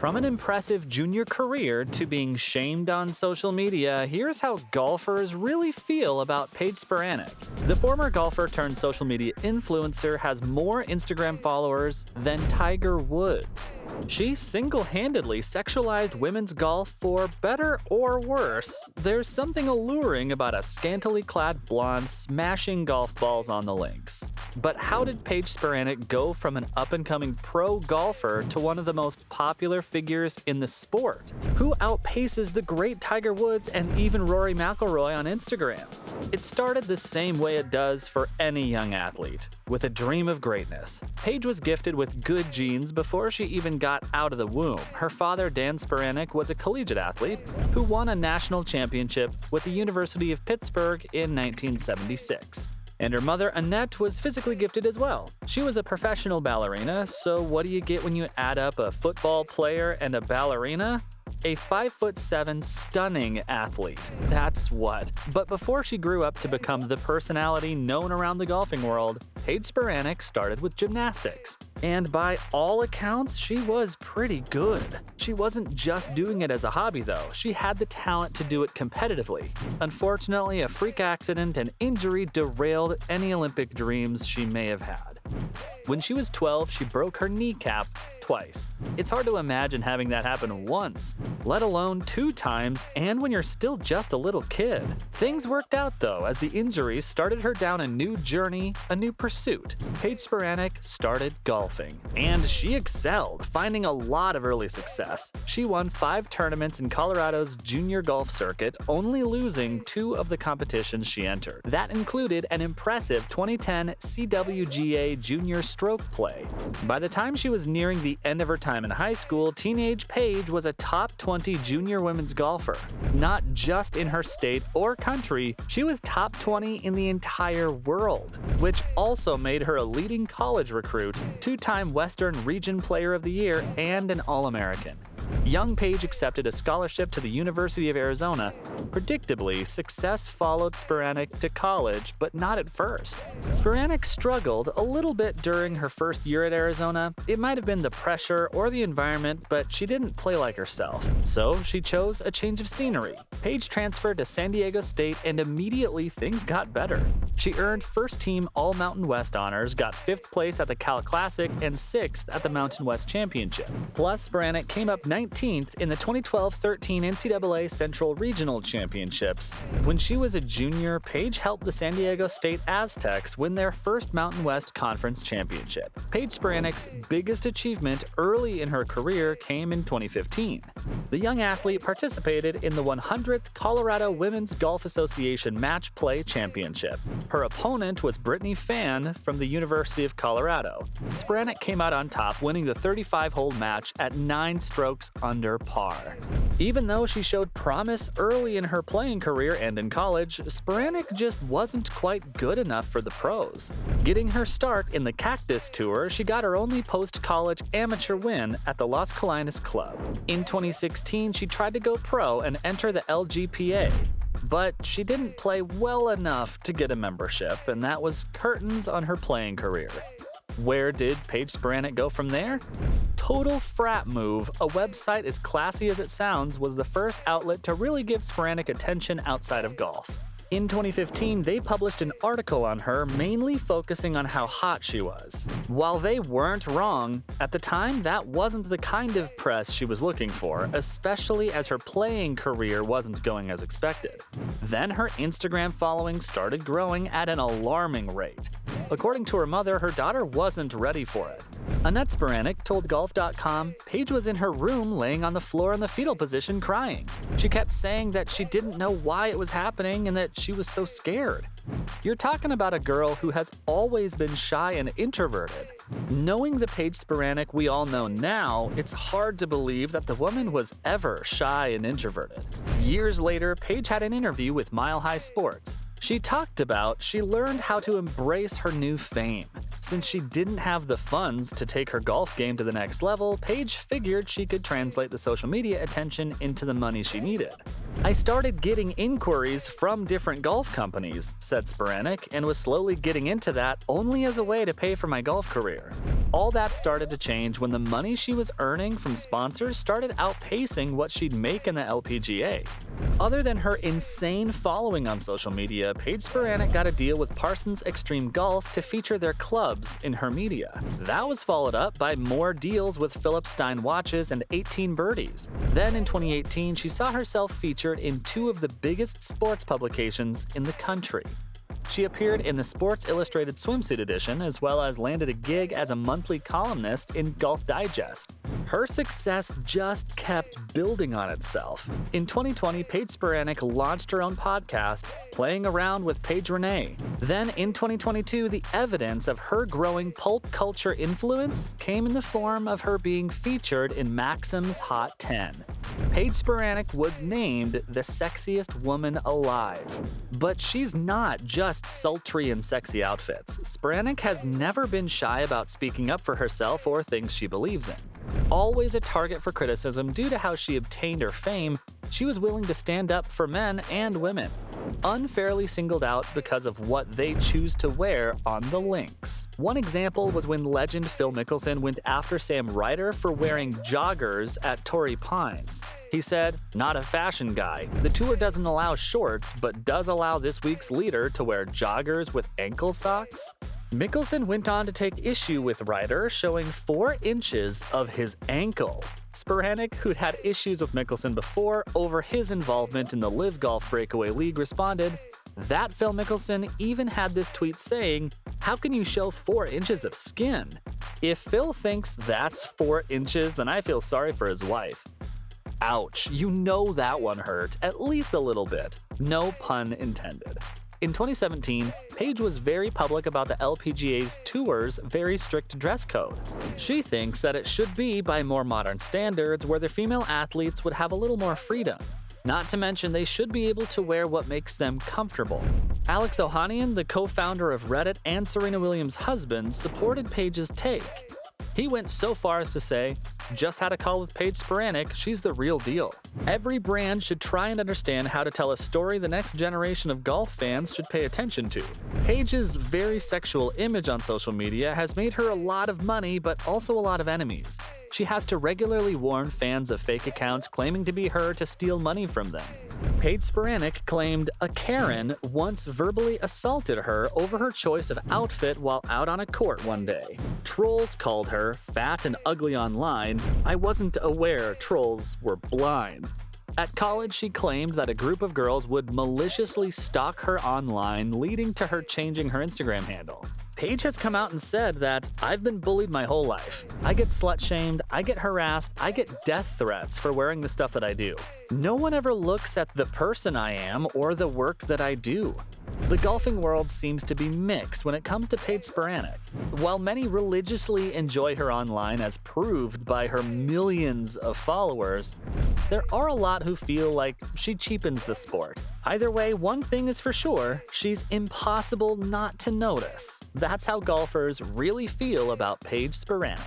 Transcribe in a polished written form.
From an impressive junior career to being shamed on social media, here's how golfers really feel about Paige Spiranac. The former golfer turned social media influencer has more Instagram followers than Tiger Woods. She single-handedly sexualized women's golf for better or worse. There's something alluring about a scantily clad blonde smashing golf balls on the links. But how did Paige Spiranac go from an up-and-coming pro golfer to one of the most popular figures in the sport? Who outpaces the great Tiger Woods and even Rory McIlroy on Instagram? It started the same way it does for any young athlete, with a dream of greatness. Paige was gifted with good genes before she even got out of the womb. Her father, Dan Spiranac, was a collegiate athlete who won a national championship with the University of Pittsburgh in 1976. And her mother, Annette, was physically gifted as well. She was a professional ballerina, so what do you get when you add up a football player and a ballerina? A 5'7" stunning athlete. That's what. But before she grew up to become the personality known around the golfing world, Paige Spiranac started with gymnastics. And by all accounts, she was pretty good. She wasn't just doing it as a hobby though, she had the talent to do it competitively. Unfortunately, a freak accident and injury derailed any Olympic dreams she may have had. When she was 12, she broke her kneecap twice. It's hard to imagine having that happen once, let alone 2 times, and when you're still just a little kid. Things worked out though, as the injuries started her down a new journey, a new pursuit. Paige Spiranac started golfing, and she excelled, finding a lot of early success. She won 5 tournaments in Colorado's junior golf circuit, only losing 2 of the competitions she entered. That included an impressive 2010 CWGA Junior Stroke Play. By the time she was nearing the end of her time in high school, teenage Paige was a top 20 junior women's golfer. Not just in her state or country, she was top 20 in the entire world, which also made her a leading college recruit, 2-time Western Region Player of the Year, and an All-American. Young Paige accepted a scholarship to the University of Arizona. Predictably, success followed Spiranac to college, but not at first. Spiranac struggled a little bit during her first year at Arizona. It might have been the pressure or the environment, but she didn't play like herself. So she chose a change of scenery. Paige transferred to San Diego State, and immediately things got better. She earned first-team All-Mountain West honors, got 5th place at the Cal Classic, and 6th at the Mountain West Championship. Plus, Spiranac came up 19th in the 2012-13 NCAA Central Regional Championships. When she was a junior, Paige helped the San Diego State Aztecs win their first Mountain West Conference Championship. Paige Spiranac's biggest achievement early in her career came in 2015. The young athlete participated in the 100th Colorado Women's Golf Association Match Play Championship. Her opponent was Brittany Fan from the University of Colorado. Spiranac came out on top, winning the 35-hole match at 9 strokes under par. Even though she showed promise early in her playing career and in college, Spiranac just wasn't quite good enough for the pros. Getting her start in the Cactus Tour, she got her only post-college amateur win at the Las Colinas Club. In 2016, she tried to go pro and enter the LGPA, but she didn't play well enough to get a membership, and that was curtains on her playing career. Where did Paige Spiranac go from there? Total Frat Move, a website as classy as it sounds, was the first outlet to really give Spiranac attention outside of golf. In 2015, they published an article on her, mainly focusing on how hot she was. While they weren't wrong, at the time that wasn't the kind of press she was looking for, especially as her playing career wasn't going as expected. Then her Instagram following started growing at an alarming rate. According to her mother, her daughter wasn't ready for it. Annette Spiranac told Golf.com Paige was in her room laying on the floor in the fetal position crying. She kept saying that she didn't know why it was happening and that she was so scared. You're talking about a girl who has always been shy and introverted. Knowing the Paige Spiranac we all know now, it's hard to believe that the woman was ever shy and introverted. Years later, Paige had an interview with Mile High Sports. She talked about she learned how to embrace her new fame. Since she didn't have the funds to take her golf game to the next level, Paige figured she could translate the social media attention into the money she needed. "I started getting inquiries from different golf companies," said Spiranac, and was slowly getting into that only as a way to pay for my golf career. All that started to change when the money she was earning from sponsors started outpacing what she'd make in the LPGA. Other than her insane following on social media, Paige Spiranac got a deal with Parsons Extreme Golf to feature their clubs in her media. That was followed up by more deals with Phillips Stein watches and 18 birdies. Then in 2018, she saw herself featured in two of the biggest sports publications in the country. She appeared in the Sports Illustrated Swimsuit edition, as well as landed a gig as a monthly columnist in Golf Digest. Her success just kept building on itself. In 2020, Paige Spiranac launched her own podcast, Playing Around with Paige Renee. Then in 2022, the evidence of her growing pulp culture influence came in the form of her being featured in Maxim's Hot 10. Paige Spiranac was named the sexiest woman alive. But she's not just sultry and sexy outfits. Spiranac has never been shy about speaking up for herself or things she believes in. Always a target for criticism due to how she obtained her fame, she was willing to stand up for men and women. Unfairly singled out because of what they choose to wear on the links. One example was when legend Phil Mickelson went after Sam Ryder for wearing joggers at Torrey Pines. He said, "Not a fashion guy. The tour doesn't allow shorts, but does allow this week's leader to wear joggers with ankle socks." Mickelson went on to take issue with Ryder showing 4 inches of his ankle. Spiranac, who'd had issues with Mickelson before over his involvement in the LIV Golf Breakaway League, responded, "That Phil Mickelson even had this tweet saying, 'How can you show 4 inches of skin?' If Phil thinks that's 4 inches, then I feel sorry for his wife." Ouch, you know that one hurt, at least a little bit. No pun intended. In 2017, Paige was very public about the LPGA's tour's very strict dress code. She thinks that it should be by more modern standards where the female athletes would have a little more freedom. Not to mention they should be able to wear what makes them comfortable. Alex Ohanian, the co-founder of Reddit and Serena Williams' husband, supported Paige's take. He went so far as to say, "Just had a call with Paige Spiranac, she's the real deal." Every brand should try and understand how to tell a story the next generation of golf fans should pay attention to. Paige's very sexual image on social media has made her a lot of money, but also a lot of enemies. She has to regularly warn fans of fake accounts claiming to be her to steal money from them. Paige Spiranac claimed a Karen once verbally assaulted her over her choice of outfit while out on a court one day. Trolls called her fat and ugly online. I wasn't aware trolls were blind. At college, she claimed that a group of girls would maliciously stalk her online, leading to her changing her Instagram handle. Paige has come out and said that, "I've been bullied my whole life. I get slut-shamed, I get harassed, I get death threats for wearing the stuff that I do. No one ever looks at the person I am or the work that I do." The golfing world seems to be mixed when it comes to Paige Spiranac. While many religiously enjoy her online as proved by her millions of followers, there are a lot who feel like she cheapens the sport. Either way, one thing is for sure, she's impossible not to notice. That's how golfers really feel about Paige Spiranac.